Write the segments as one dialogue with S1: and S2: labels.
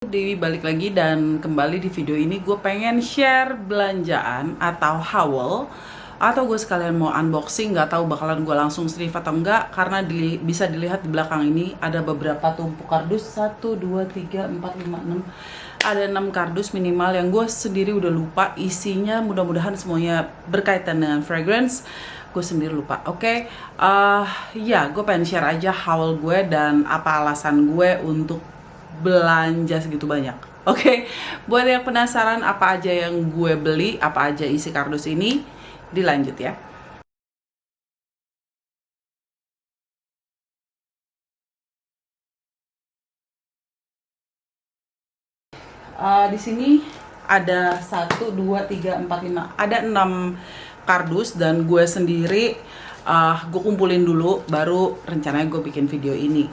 S1: balik lagi dan kembali di video ini gue pengen share belanjaan atau haul atau gue sekalian mau unboxing, nggak tahu bakalan gue langsung save atau enggak karena bisa dilihat di belakang ini ada beberapa tumpuk kardus 1, 2, 3, 4, 5, 6 ada 6 kardus minimal yang gue sendiri udah lupa isinya, mudah-mudahan semuanya berkaitan dengan fragrance. Gue sendiri lupa. Oke. Ya gue pengen share aja haul gue dan apa alasan gue untuk belanja segitu banyak. Oke. Buat yang penasaran apa aja yang gue beli, apa aja isi kardus ini, dilanjut ya. Di sini ada 1, 2, 3, 4, 5, ada 6 kardus dan gue sendiri gue kumpulin dulu baru rencananya gue bikin video ini.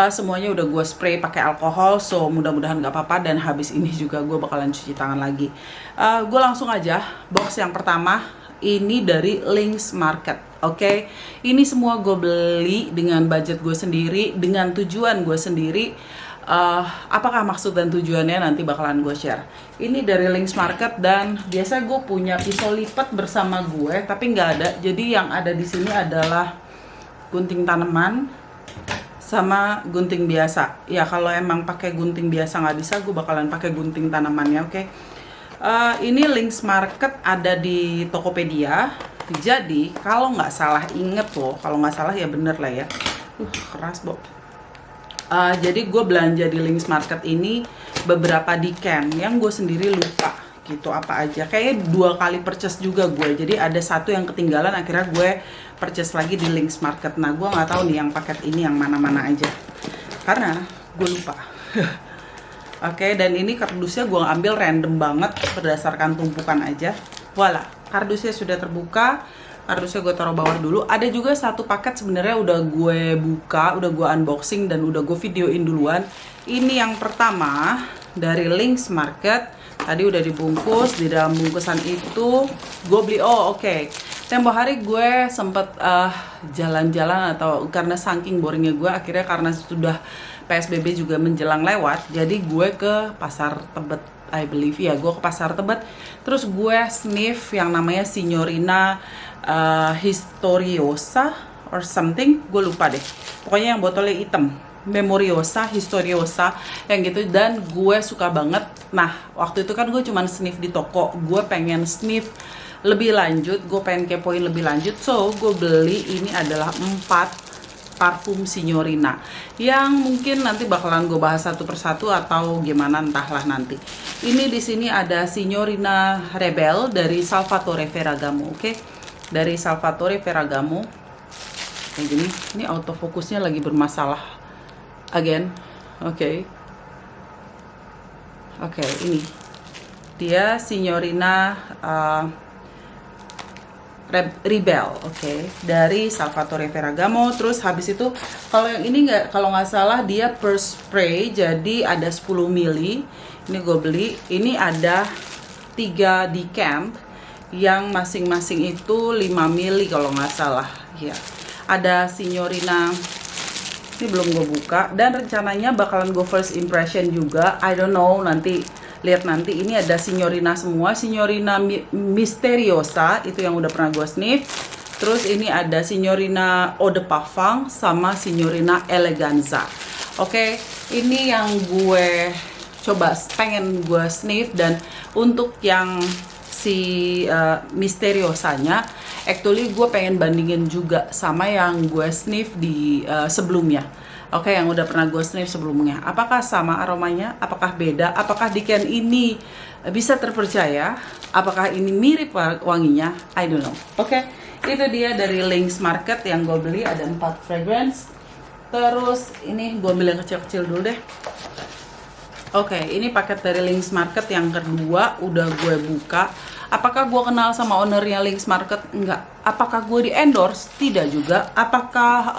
S1: Semuanya udah gue spray pakai alkohol, so mudah-mudahan gak apa-apa, dan habis ini juga gue bakalan cuci tangan lagi. Gue langsung aja, box yang pertama ini dari Links Market. Oke, ini semua gue beli dengan budget gue sendiri, dengan tujuan gue sendiri. Apakah maksud dan tujuannya nanti bakalan gue share. Ini dari Links Market dan biasa gue punya pisau lipat bersama gue, tapi nggak ada. Jadi yang ada di sini adalah gunting tanaman sama gunting biasa. Ya kalau emang pakai gunting biasa nggak bisa, gue bakalan pakai gunting tanamannya. Oke. Ini Links Market ada di Tokopedia. Jadi kalau nggak salah inget loh, kalau nggak salah ya bener lah ya. Keras Bob. Jadi gue belanja di Links Market ini beberapa dican yang gue sendiri lupa gitu apa aja. Kayaknya 2 kali purchase juga gue. Jadi ada 1 yang ketinggalan, akhirnya gue purchase lagi di Links Market. Nah gue nggak tahu nih yang paket ini yang mana-mana aja karena gue lupa. Oke, dan ini kardusnya gue ambil random banget berdasarkan tumpukan aja. Voila, kardusnya sudah terbuka. Kardusnya gue taruh bawah dulu. Ada juga 1 paket sebenarnya udah gue buka, udah gue unboxing dan udah gue videoin duluan. Ini yang pertama dari Links Market. Tadi udah dibungkus, di dalam bungkusan itu gue beli. Oke. Tempo hari gue sempet jalan-jalan atau karena saking boringnya gue, akhirnya karena sudah PSBB juga menjelang lewat, jadi gue ke Pasar Tebet, I believe ya, gue ke Pasar Tebet. Terus gue sniff yang namanya Signorina Historiosa or something, gue lupa deh. Pokoknya yang botolnya hitam, Memoriosa, Historiosa, yang gitu. Dan gue suka banget. Nah, waktu itu kan gue cuman sniff di toko. Gue pengen sniff lebih lanjut, gue pengen kepoin lebih lanjut. So, gue beli ini adalah 4 parfum Signorina yang mungkin nanti bakalan gue bahas satu persatu atau gimana, entahlah nanti. Ini di sini ada Signorina Rebel dari Salvatore Ferragamo. Oke. Dari Salvatore Ferragamo. Kayak gini. Ini autofocusnya lagi bermasalah again. Oke. Oke, ini dia Signorina Rebel, oke, dari Salvatore Ferragamo. Terus habis itu kalau yang ini kalau nggak salah dia per spray, jadi ada 10 ml. Ini gue beli. Ini ada 3 decant yang masing-masing itu 5 ml kalau nggak salah. Ya, ada Signorina. Ini belum gue buka dan rencananya bakalan gue first impression juga. I don't know, nanti lihat nanti. Ini ada Signorina semua. Signorina Misteriosa itu yang udah pernah gue sniff. Terus ini ada Signorina Eau de Parfum sama Signorina Eleganza. Oke, ini yang gue coba pengen gue sniff. Dan untuk yang si Misteriosanya, actually gue pengen bandingin juga sama yang gue sniff di sebelumnya. Oke, yang udah pernah gue sniff sebelumnya. Apakah sama aromanya? Apakah beda? Apakah dican ini bisa terpercaya? Apakah ini mirip wanginya? I don't know. Oke, itu dia dari Links Market yang gue beli. Ada 4 fragrance. Terus ini gue ambil yang kecil-kecil dulu deh. Oke, ini paket dari Links Market yang kedua udah gue buka. Apakah gue kenal sama ownernya Links Market? Enggak. Apakah gue di endorse? Tidak juga. Apakah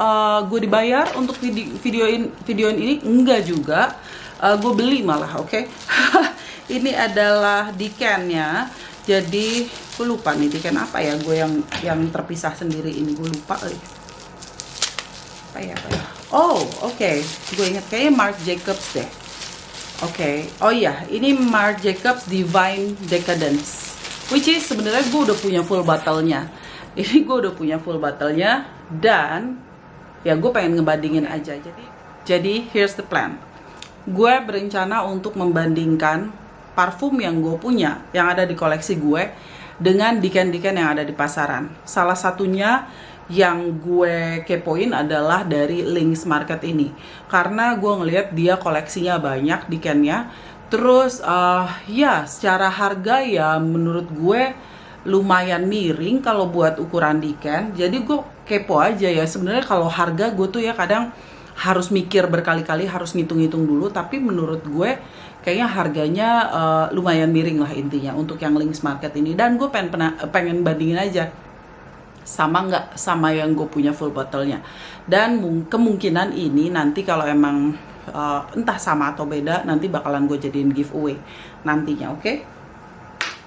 S1: gue dibayar untuk videoin ini? Enggak juga. Gue beli malah, oke. Ini adalah decannya. Jadi gue lupa nih decan apa ya. Gue yang terpisah sendiri ini gue lupa. Apa ya? Oh, oke. Gue inget kayaknya Marc Jacobs deh. Oke. Oh iya, ini Marc Jacobs Divine Decadence, which is sebenarnya gue udah punya full bottle-nya. Ini gue udah punya full bottle-nya, dan ya gue pengen ngebandingin aja. Jadi here's the plan. Gue berencana untuk membandingkan parfum yang gue punya, yang ada di koleksi gue, dengan diken-diken yang ada di pasaran. Salah satunya yang gue kepoin adalah dari Lynx Market ini, karena gue ngelihat dia koleksinya banyak dikennya. Terus ya secara harga ya menurut gue lumayan miring kalau buat ukuran diken. Jadi gue kepo aja ya, sebenarnya kalau harga gue tuh ya kadang harus mikir berkali-kali, harus ngitung-ngitung dulu. Tapi menurut gue kayaknya harganya lumayan miring lah intinya untuk yang Lynx Market ini. Dan gue pengen bandingin aja sama nggak sama yang gue punya full bottle-nya. Dan kemungkinan ini nanti kalau emang entah sama atau beda, nanti bakalan gue jadiin giveaway nantinya, oke?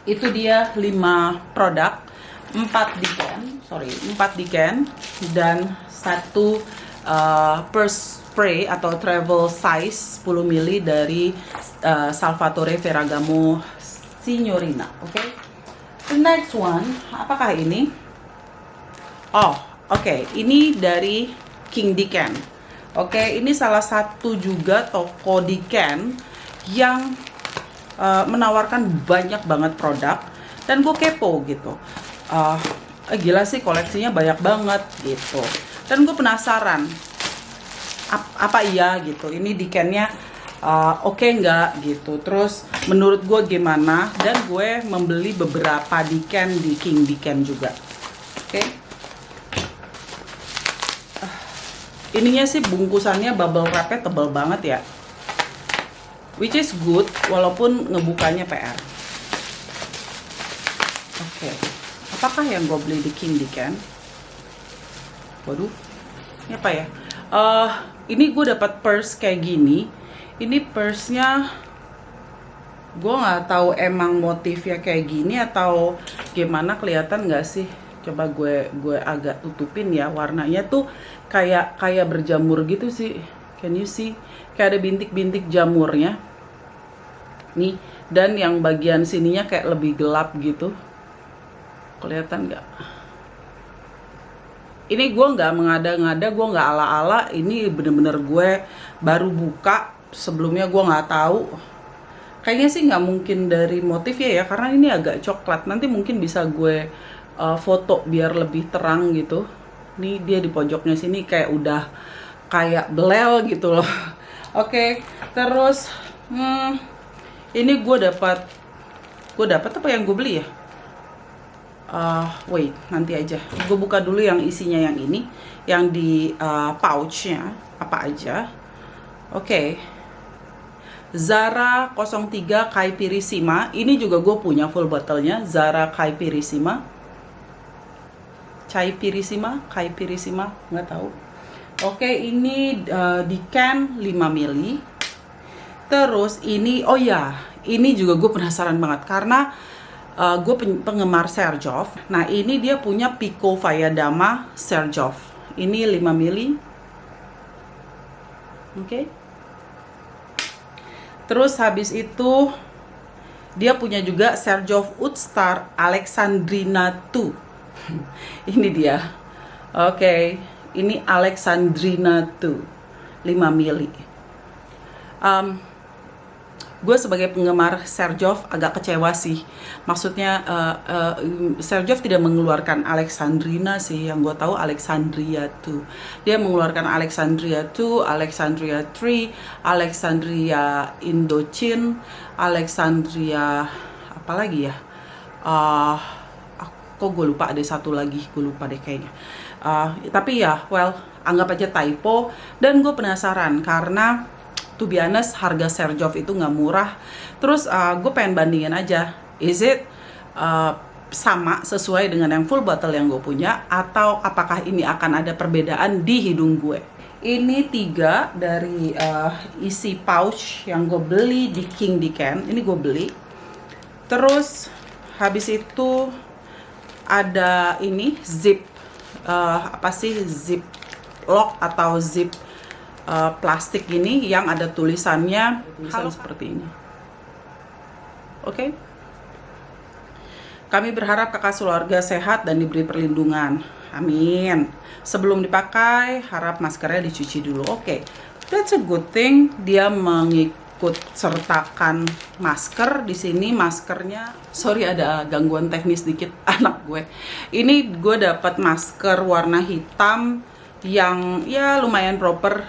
S1: Itu dia 5 produk, 4 diken dan 1 purse spray atau travel size 10 ml dari Salvatore Ferragamo Signorina, oke? The next one, apakah ini? Oh, oke. Ini dari King Diken. Oke, ini salah satu juga toko diken yang menawarkan banyak banget produk, dan gue kepo gitu. Gila sih, koleksinya banyak banget gitu. Dan gue penasaran apa iya gitu. Ini dikennya oke nggak gitu. Terus menurut gue gimana? Dan gue membeli beberapa diken di King Diken juga. Oke. Ininya sih bungkusannya bubble wrapnya tebal banget ya, which is good walaupun ngebukanya PR. Oke. Apakah yang gue beli di King Diken? Waduh, ini apa ya? Ini gue dapat purse kayak gini. Ini purse-nya gue nggak tahu emang motifnya kayak gini atau gimana, kelihatan nggak sih? Coba gue agak tutupin ya. Warnanya tuh kayak berjamur gitu sih. Can you see? Kayak ada bintik-bintik jamurnya. Nih, dan yang bagian sininya kayak lebih gelap gitu. Kelihatan nggak? Ini gue nggak mengada-ngada, gue nggak ala-ala. Ini bener-bener gue baru buka. Sebelumnya gue nggak tahu. Kayaknya sih nggak mungkin dari motifnya ya, karena ini agak coklat. Nanti mungkin bisa gue foto biar lebih terang gitu. Nih dia di pojoknya sini kayak udah kayak belel gitu loh. Oke, terus ini gue dapat apa yang gue beli ya? Wait, nanti aja. Gue buka dulu yang isinya yang ini, yang di pouchnya apa aja. Oke. Zara 03 Caipirissima. Ini juga gue punya full bottle-nya, Zara Caipirissima, nggak tahu. Oke, ini diken 5 ml. Terus ini, oh ya, ini juga gue penasaran banget karena gue penggemar Xerjoff. Nah, ini dia punya Pico Valladama Xerjoff. Ini 5 ml. Oke. Terus habis itu dia punya juga Xerjoff Oudstar Alexandrina 2. Ini dia. Oke, ini Alexandrina 2 5 ml. Gue sebagai penggemar Xerjoff agak kecewa sih. Maksudnya Xerjoff tidak mengeluarkan Alexandrina sih. Yang gue tahu Alexandria 2. Dia mengeluarkan Alexandria 2, Alexandria 3, Alexandria Indochine, Alexandria apa lagi ya? Kok gue lupa, ada satu lagi, gue lupa deh kayaknya. Tapi ya, well, anggap aja typo. Dan gue penasaran karena to be honest, harga Xerjoff itu nggak murah. Terus gue pengen bandingin aja, is it sama sesuai dengan yang full bottle yang gue punya, atau apakah ini akan ada perbedaan di hidung gue. Ini 3 dari isi pouch yang gue beli di King Diken. Ini gue beli. Terus habis itu ada ini zip, apa sih, zip lock atau zip plastik ini yang ada tulisannya seperti ini. Oke. Kami berharap kakak sekeluarga sehat dan diberi perlindungan. Amin. Sebelum dipakai, harap maskernya dicuci dulu. Oke. That's a good thing. Dia mengikut sertakan masker di sini. Maskernya, sorry ada gangguan teknis dikit anak gue. Ini gue dapat masker warna hitam yang ya lumayan proper,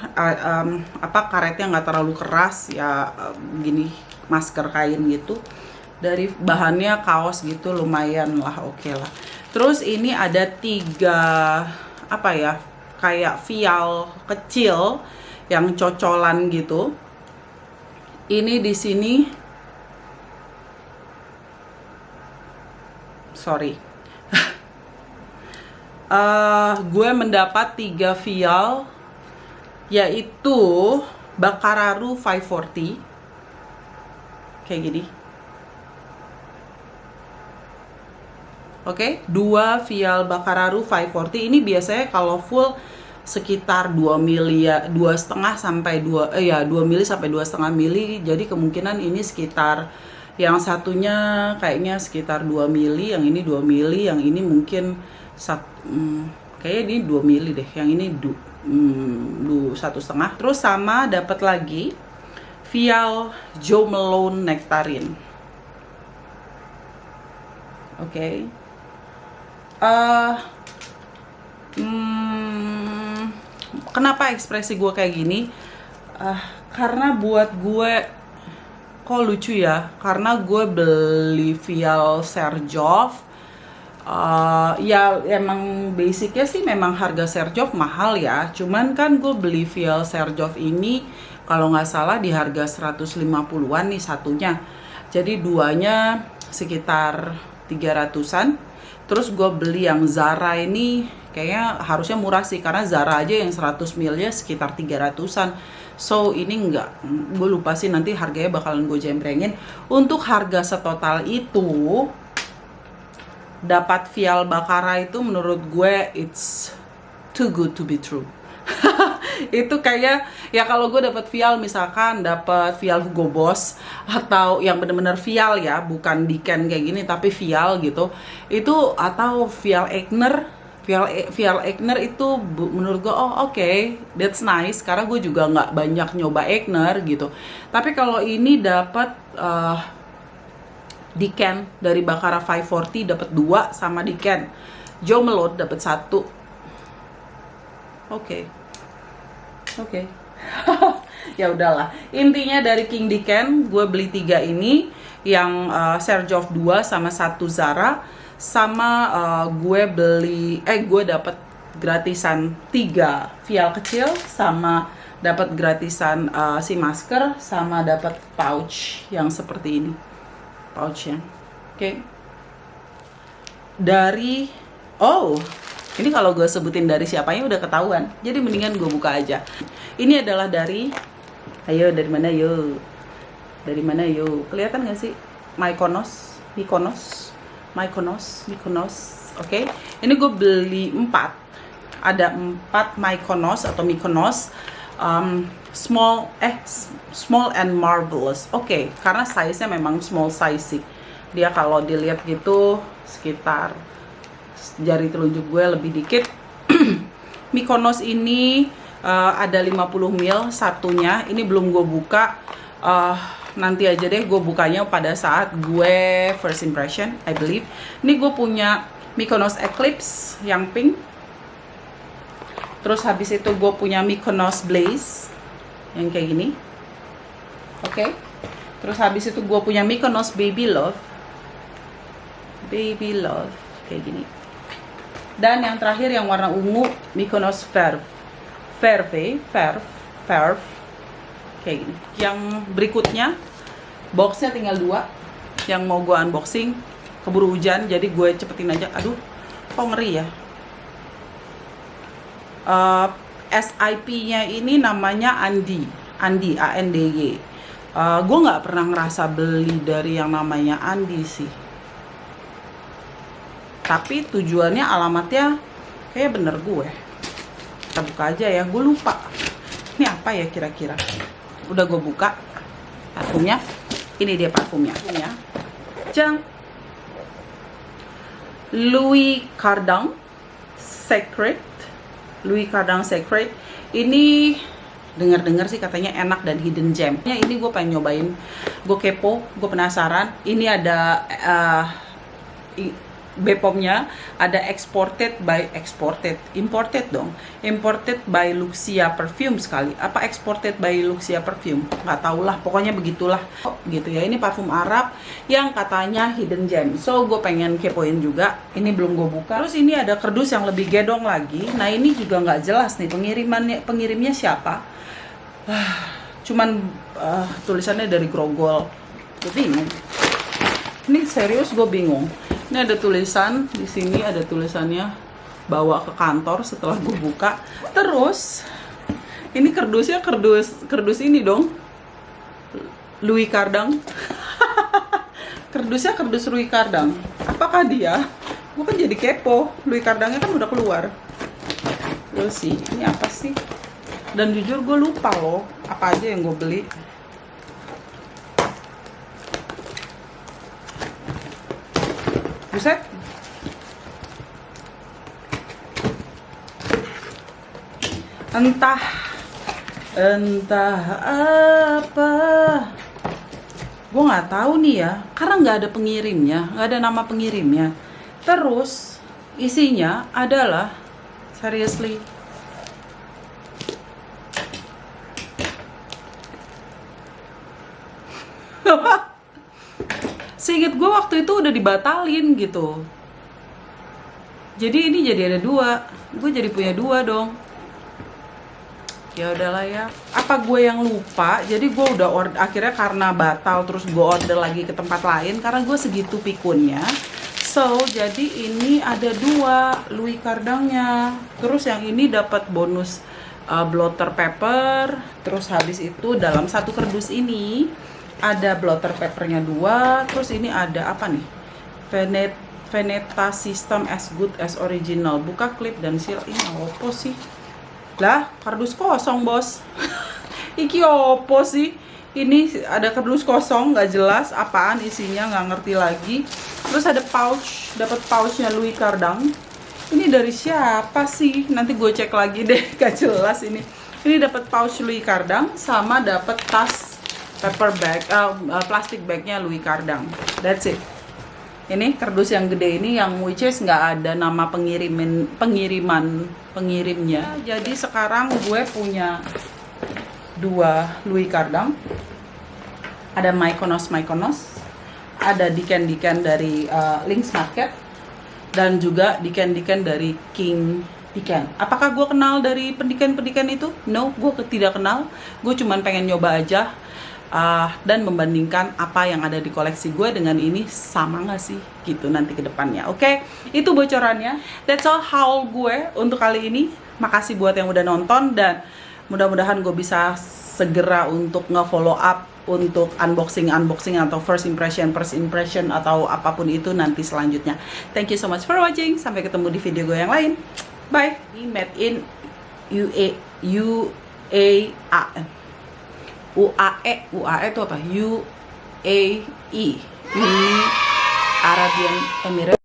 S1: karetnya nggak terlalu keras ya, gini masker kain gitu. Dari bahannya kaos gitu, lumayan lah, oke lah. Terus ini ada 3 kayak vial kecil yang cocolan gitu. Ini di sini, sorry, gue mendapat 3 vial, yaitu Bacararu 540 kayak gini. Oke, 2 vial Bacararu 540. Ini biasanya kalau full sekitar 2 mili ya, 2,5 sampai 2 mili sampai 2,5 mili. Jadi kemungkinan ini sekitar, yang satunya kayaknya sekitar 2 mili, yang ini 2 mili, yang ini mungkin kayaknya ini 2 mili deh. Yang ini 1,5. Terus sama dapat lagi vial Jo Malone Nectarine. Oke. Kenapa ekspresi gue kayak gini? Karena buat gue, kok lucu ya, karena gue beli vial Serjoff. Ya emang basicnya sih memang harga Serjoff mahal ya. Cuman kan gue beli vial Serjoff ini kalau nggak salah di harga 150-an nih satunya. Jadi duanya sekitar 300-an. Terus gue beli yang Zara ini kayaknya harusnya murah sih, karena Zara aja yang 100 ml sekitar 300-an. So ini enggak, gue lupa sih, nanti harganya bakalan gue jembrengin. Untuk harga setotal itu, dapat vial Baccara itu menurut gue it's too good to be true. Itu kayak ya kalau gue dapat vial, misalkan dapat vial Hugo Boss atau yang bener-bener vial ya, bukan diken kayak gini tapi vial gitu, itu atau vial Eigner, vial Eigner itu menurut gue oke, that's nice, karena gue juga nggak banyak nyoba Eigner gitu. Tapi kalau ini dapat diken dari Baccara 540 dapat 2, sama diken Jo Malone dapat 1. Oke. Ya udahlah. Intinya dari King Diken gue beli 3 ini, yang Serjoff 2 sama 1 Zara, sama gue dapat gratisan 3 vial kecil, sama dapat gratisan si masker, sama dapat pouch yang seperti ini. Pouchnya. Oke. Dari ini kalau gue sebutin dari siapanya udah ketahuan, jadi mendingan gue buka aja. Ini adalah dari, dari mana yo? Kelihatan gak sih? Mykonos. Oke. Ini gue beli 4. Ada 4 Mykonos atau Mykonos. Small and marvelous. Oke, karena size-nya memang small size sih. Dia kalau dilihat gitu sekitar jari telunjuk gue lebih dikit. Mykonos ini ada 50 ml satunya. Ini belum gue buka. Nanti aja deh gue bukanya pada saat gue first impression, I believe. Ini gue punya Mykonos Eclipse yang pink. Terus habis itu gue punya Mykonos Blaze yang kayak gini. Oke. Terus habis itu gue punya Mykonos Baby Love kayak gini. Dan yang terakhir yang warna ungu, Mykonos Verve kayak gini. Yang berikutnya boxnya tinggal 2 yang mau gue unboxing. Keburu hujan jadi gue cepetin aja. Aduh, kok ngeri ya. SIP-nya ini namanya Andi ANDY. Gue nggak pernah ngerasa beli dari yang namanya Andi sih. Tapi tujuannya, alamatnya kayak bener gue. Kita buka aja ya, gue lupa. Ini apa ya kira-kira. Udah gue buka parfumnya. Ini dia parfumnya. Jang. Louis Cardin Secret. Louis Cardin Secret. Ini dengar-dengar sih katanya enak dan hidden gem. Ini gue pengen nyobain. Gue kepo, gue penasaran. Ini ada BPOM-nya, ada imported by Luxia Perfume sekali. Apa exported by Luxia Perfume? Nggak tau lah, pokoknya begitulah. Gitu ya, ini parfum Arab yang katanya hidden gem. So, gue pengen kepoin juga. Ini belum gue buka. Terus ini ada kardus yang lebih gedong lagi. Nah, ini juga nggak jelas nih pengirimnya siapa. Cuman tulisannya dari Grogol. Gue bingung. Ini serius gue bingung. Ini ada tulisan, di sini ada tulisannya bawa ke kantor setelah gue buka. Terus ini kardusnya kardus ini dong. Louis Cardin. Kardusnya kardus Louis Cardin. Apakah dia? Gue kan jadi kepo. Louis Cardinnya kan udah keluar. Terus sih, ini apa sih? Dan jujur gue lupa loh apa aja yang gue beli. Buset. Entah apa. Gue nggak tahu nih ya, karena nggak ada pengirimnya, nggak ada nama pengirimnya. Terus isinya adalah seriously. Seinget gue waktu itu udah dibatalin gitu. Jadi ini jadi ada 2. Gue jadi punya 2 dong. Ya udahlah ya. Apa gue yang lupa? Jadi gue udah order, akhirnya karena batal terus gue order lagi ke tempat lain karena gue segitu pikunnya. So, jadi ini ada 2 Louis Cardin-nya. Terus yang ini dapat bonus blotter pepper. Terus habis itu dalam satu kardus ini ada blotter peppernya 2, terus ini ada apa nih? Veneta System as good as original. Buka klip dan seal. Ini apa sih? Lah, kardus kosong, bos. Iki opo sih? Ini ada kardus kosong, nggak jelas apaan isinya, nggak ngerti lagi. Terus ada pouch, dapat pouchnya Louis Cardin. Ini dari siapa sih? Nanti gue cek lagi deh, gak jelas ini. Ini dapat pouch Louis Cardin sama dapat tas paper bag, plastik bagnya Louis Cardin. That's it. Ini kardus yang gede ini yang which is nggak ada nama pengirimnya. Jadi sekarang gue punya 2 Louis Cardin. Ada Mykonos, ada Diken dari Links Market, dan juga Diken dari King Diken. Apakah gue kenal dari pendidikan itu? No, gue tidak kenal. Gue cuman pengen nyoba aja. Dan membandingkan apa yang ada di koleksi gue dengan ini sama nggak sih gitu nanti ke depannya. Oke, itu bocorannya. That's all haul gue untuk kali ini. Makasih buat yang udah nonton dan mudah-mudahan gue bisa segera untuk nge-follow up untuk unboxing atau first impression atau apapun itu nanti selanjutnya. Thank you so much for watching. Sampai ketemu di video gue yang lain. Bye. Made in UAE. UAE itu apa? UAE, Uni Arabian Emirates.